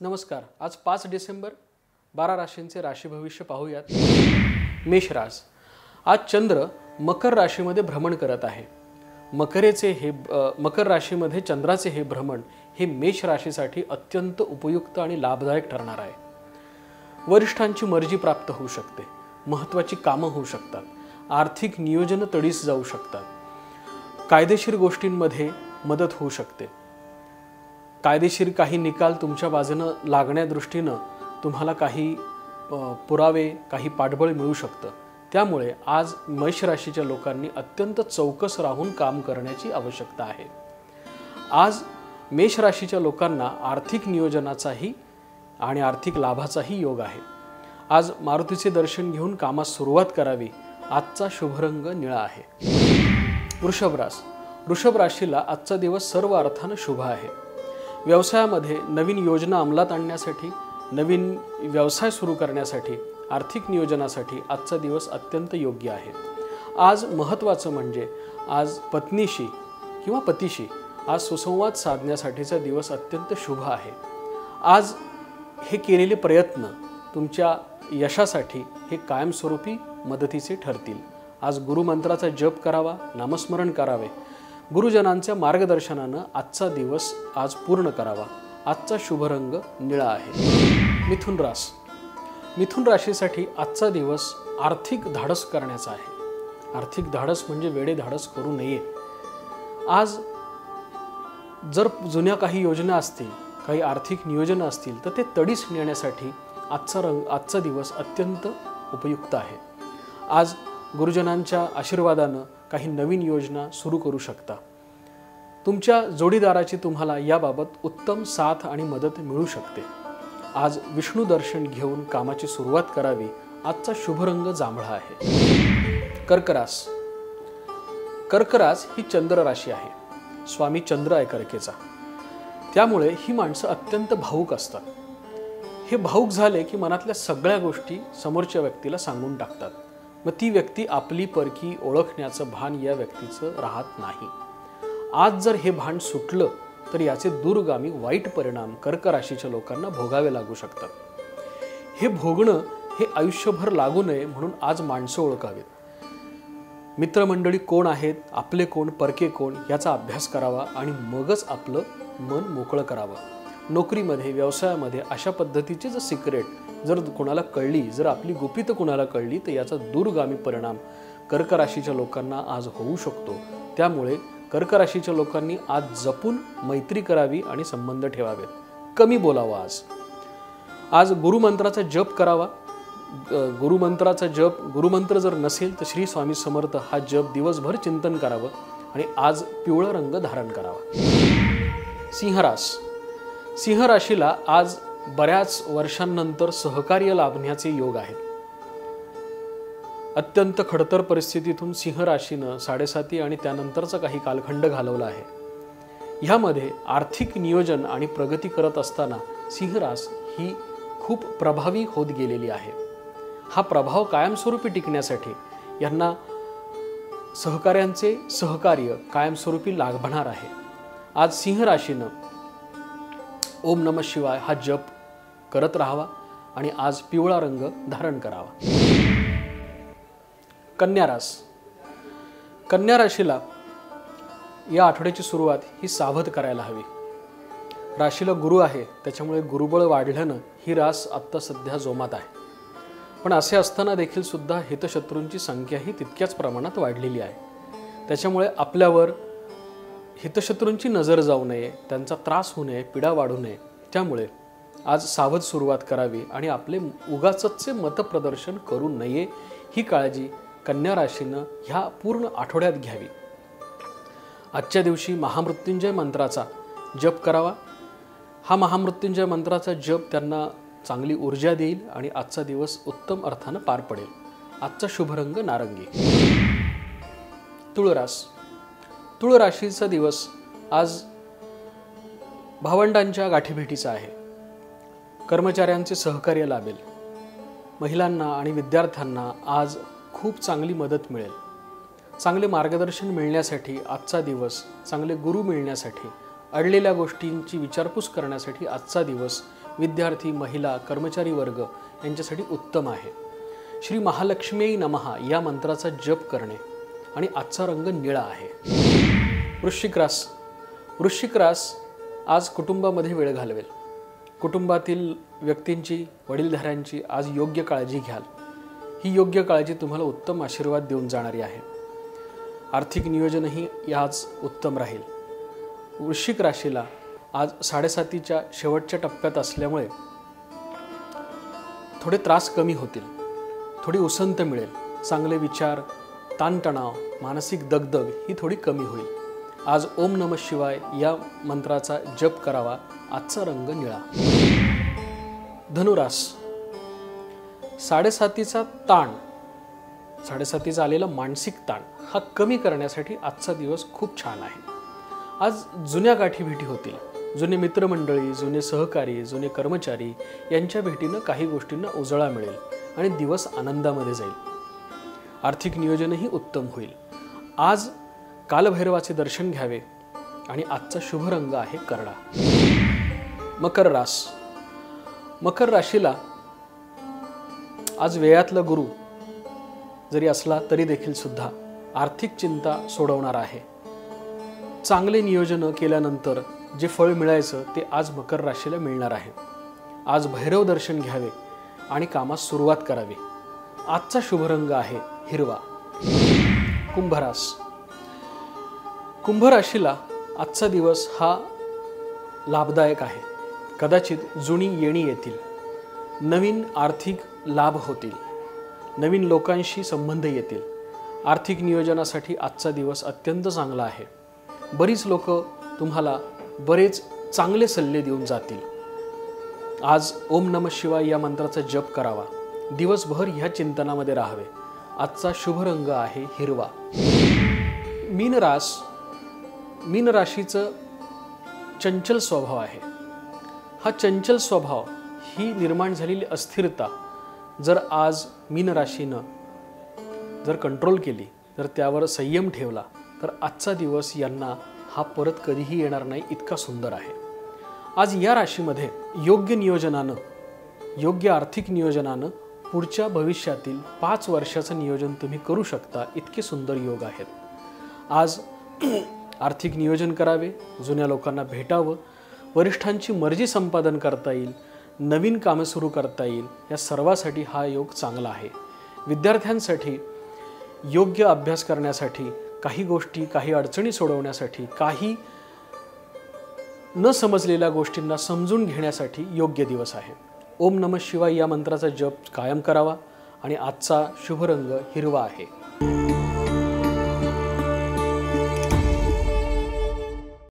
नमस्कार. आज 5 डिसेंबर 12 राशींचे राशी भविष्य पाहूयात. मेष रास. आज चंद्र मकर राशीमध्ये भ्रमण करत आहे. मकर राशीमध्ये चंद्राचे हे भ्रमण हे मेष राशीसाठी अत्यंत उपयुक्त आणि लाभदायक ठरणार आहे. वरिष्ठांची मर्जी प्राप्त होऊ शकते. महत्त्वाची कामं होऊ शकतात. आर्थिक नियोजन तडीस जाऊ शकतात. कायदेशीर गोष्टींमध्ये मदत होऊ शकते. कायदेशीर काही निकाल तुमच्या बाजूने लागण्या दृष्टीने तुम्हाला काही पुरावे, काही पाठबळ मिळू शकतं. त्यामुळे आज मेष राशीच्या लोकांनी अत्यंत चौकस राहून काम करण्याची आवश्यकता आहे. आज मेष राशीच्या लोकांना आर्थिक नियोजनाचाही आणि आर्थिक लाभाचाही योग आहे. आज मारुतीचे दर्शन घेऊन कामास सुरुवात करावी. आजचा शुभ रंग निळा आहे. वृषभ रास. वृषभ राशीला आजचा दिवस सर्व अर्थाने शुभ आहे. व्यवसायामध्ये नवीन योजना अंमलात आणण्यासाठी, नवीन व्यवसाय सुरू करण्यासाठी, आर्थिक नियोजनासाठी आजचा दिवस अत्यंत योग्य आहे. आज महत्त्वाचं म्हणजे आज पत्नीशी किंवा पतीशी आज सुसंवाद साधण्यासाठीचा दिवस अत्यंत शुभ आहे. आज हे केलेले प्रयत्न तुमच्या यशासाठी हे कायमस्वरूपी मदतीचे ठरतील. आज गुरुमंत्राचा जप करावा, नामस्मरण करावे. गुरुजनांच्या मार्गदर्शनाने आजचा दिवस आज पूर्ण करावा. आजचा शुभ रंग निळा आहे. मिथुन रास. मिथुन राशीसाठी आजचा दिवस आर्थिक धाडस करण्याचा आहे. आर्थिक धाडस म्हणजे वेडे धाडस करू नये. आज जर जुन्या काही योजना असतील, काही आर्थिक नियोजन असतील तर ते तडीस नेण्यासाठी आजचा दिवस अत्यंत उपयुक्त आहे. आज गुरुजनांच्या आशीर्वादाने काही नवीन योजना सुरू करू शकता. तुमच्या जोडीदाराची तुम्हाला याबाबत उत्तम साथ आणि मदत मिळू शकते. आज विष्णू दर्शन घेऊन कामाची सुरुवात करावी. आजचा शुभ रंग जांभळा आहे. कर्क रास. कर्क रास ही चंद्र राशी आहे. स्वामी चंद्र आहे कर्केचा. त्यामुळे ही माणसं अत्यंत भावुक असतात. हे भावुक झाले की मनातल्या सगळ्या गोष्टी समोरच्या व्यक्तीला सांगून टाकतात. मग ती व्यक्ती आपली परकी ओळखण्याचं भान या व्यक्तीचं राहत नाही. आज जर हे भान सुटलं तर याचे दूरगामी वाईट परिणाम कर्क राशीच्या लोकांना भोगावे लागू शकतात. हे भोगणं हे आयुष्यभर लागू नये म्हणून आज माणसं ओळखावीत. मित्रमंडळी कोण आहेत, आपले कोण, परके कोण याचा अभ्यास करावा आणि मगच आपलं मन मोकळं करावं. नोकरीमध्ये, व्यवसायामध्ये अशा पद्धतीची जर सिक्रेट जर कोणाला कळली, जर आपली गुपितं कोणाला कळली तर याचा दूरगामी परिणाम कर्क राशीच्या लोकांना आज होऊ शकतो. त्यामुळे कर्क राशीच्या लोकांनी आज जपून मैत्री करावी आणि संबंध ठेवावेत. कमी बोलावं. आज गुरुमंत्राचा जप करावा. गुरुमंत्र जर नसेल तर श्री स्वामी समर्थ हा जप दिवसभर चिंतन करावं आणि आज पिवळा रंग धारण करावा. सिंह रास. सिंह राशीला आज बऱ्याच वर्षांनंतर सहकार्य लाभण्याचे योग आहेत. अत्यंत खडतर परिस्थितीतून सिंह राशीनं 7.5 आणि त्यानंतरचा काही कालखंड घालवला आहे. ह्यामध्ये आर्थिक नियोजन आणि प्रगती करत असताना सिंह रास ही खूप प्रभावी होत गेलेली आहे. हा प्रभाव कायमस्वरूपी टिकण्यासाठी यांना सहकार्यांचे सहकार्य कायमस्वरूपी लाभणार आहे. आज सिंह राशीनं ओम नमः शिवाय हा जप करत राहावा आणि आज पिवळा रंग धारण करावा. कन्या रास. कन्या राशीला या आठवड्याची सुरुवात ही सावध करायला हवी. राशीला गुरु आहे, त्याच्यामुळे गुरुबळ वाढल्यानं ही रास आत्ता सध्या जोमात आहे. पण असे असताना देखील सुद्धा हितशत्रूंची संख्याही तितक्याच प्रमाणात वाढलेली आहे. त्याच्यामुळे आपल्यावर हितशत्रूंची नजर जाऊ नये, त्यांचा त्रास होऊ नये, पीडा वाढू नये. त्यामुळे आज सावध सुरुवात करावी आणि आपले उगाचचे मतप्रदर्शन करू नये ही काळजी कन्या राशीनं ह्या पूर्ण आठवड्यात घ्यावी. आजच्या दिवशी महामृत्युंजय मंत्राचा जप करावा. हा महामृत्युंजय मंत्राचा जप त्यांना चांगली ऊर्जा देईल आणि आजचा दिवस उत्तम अर्थानं पार पडेल. आजचा शुभ रंग नारंगी. तुळ रास. तुळ राशीचा दिवस आज भावंडांच्या गाठीभेटीचा आहे. कर्मचाऱ्यांचे सहकार्य लाभेल. महिलांना आणि विद्यार्थ्यांना आज खूप चांगली मदत मिळेल. चांगले मार्गदर्शन मिळण्यासाठी आजचा दिवस, चांगले गुरु मिळण्यासाठी अडलेल्या गोष्टींची विचारपूस करण्यासाठी आजचा दिवस विद्यार्थी, महिला, कर्मचारी वर्ग यांच्यासाठी उत्तम आहे. श्री महालक्ष्मी नमः या मंत्राचा जप करणे आणि आजचा रंग निळा आहे. वृश्चिक रास. वृश्चिक रास आज कुटुंबामध्ये वेळ घालवेल. कुटुंबातील व्यक्तींची, वडीलधाऱ्यांची आज योग्य काळजी घ्याल. ही योग्य काळजी तुम्हाला उत्तम आशीर्वाद देऊन जाणारी आहे. आर्थिक नियोजनही आज उत्तम राहील. वृश्चिक राशीला आज 7:30च्या शेवटच्या टप्प्यात असल्यामुळे थोडे त्रास कमी होतील, थोडी उसंत मिळेल. चांगले विचार, ताणतणाव, मानसिक दगदग ही थोडी कमी होईल. आज ओम नमः शिवाय या मंत्राचा जप करावा. आजचा रंग निळा. धनुरास. 7:30चा ताण, 7:30चा आलेला मानसिक ताण हा कमी करण्यासाठी आजचा दिवस खूप छान आहे. आज जुन्या गाठीभेटी होतील. जुने मित्रमंडळी, जुने सहकारी, जुने कर्मचारी यांच्या भेटीनं काही गोष्टींना उजळा मिळेल आणि दिवस आनंदामध्ये जाईल. आर्थिक नियोजनही उत्तम होईल. आज कालभैरवाचे दर्शन घ्यावे आणि आजचा शुभ रंग आहे करडा. मकर रास. मकर राशीला आज व्ययातला गुरु जरी असला तरी देखील सुद्धा आर्थिक चिंता सोडवणार आहे. चांगले नियोजन केल्यानंतर जे फळ मिळायचं ते आज मकर राशीला मिळणार आहे. आज भैरव दर्शन घ्यावे आणि कामास सुरुवात करावी. आजचा शुभ रंग आहे हिरवा. कुंभरास. कुंभ राशीला आजचा दिवस हा लाभदायक आहे. कदाचित जुनी येणी येतील, नवीन आर्थिक लाभ होतील, नवीन लोकांशी संबंध येतील. आर्थिक नियोजनासाठी आजचा दिवस अत्यंत चांगला आहे. बरीच लोक तुम्हाला बरेच चांगले सल्ले देऊन जातील. आज ओम नमः शिवाय या मंत्राचा जप करावा. दिवसभर ह्या चिंतनामध्ये राहावे. आजचा शुभ रंग आहे हिरवा. मीन रास. मीन राशीचं चंचल स्वभाव आहे. हा चंचल स्वभाव, ही निर्माण झालेली अस्थिरता जर आज मीन राशीनं जर कंट्रोल केली, जर त्यावर संयम ठेवला तर आजचा दिवस यांना हा परत कधीही येणार नाही, इतका सुंदर आहे. आज या राशीमध्ये योग्य नियोजनानं, योग्य आर्थिक नियोजनानं पुढच्या भविष्यातील 5 वर्षाचं नियोजन तुम्ही करू शकता. इतके सुंदर योग आहेत. आज आर्थिक नियोजन करावे, जुन्या लोकांना भेटावं, वरिष्ठांची मर्जी संपादन करता येईल, नवीन कामं सुरू करता येईल. या सर्वासाठी हा योग चांगला आहे. विद्यार्थ्यांसाठी योग्य अभ्यास करण्यासाठी, काही गोष्टी, काही अडचणी सोडवण्यासाठी, काही न समजलेल्या गोष्टींना समजून घेण्यासाठी योग्य दिवस आहे. ओम नमः शिवाय या मंत्राचा जप कायम करावा आणि आजचा शुभ रंग हिरवा आहे.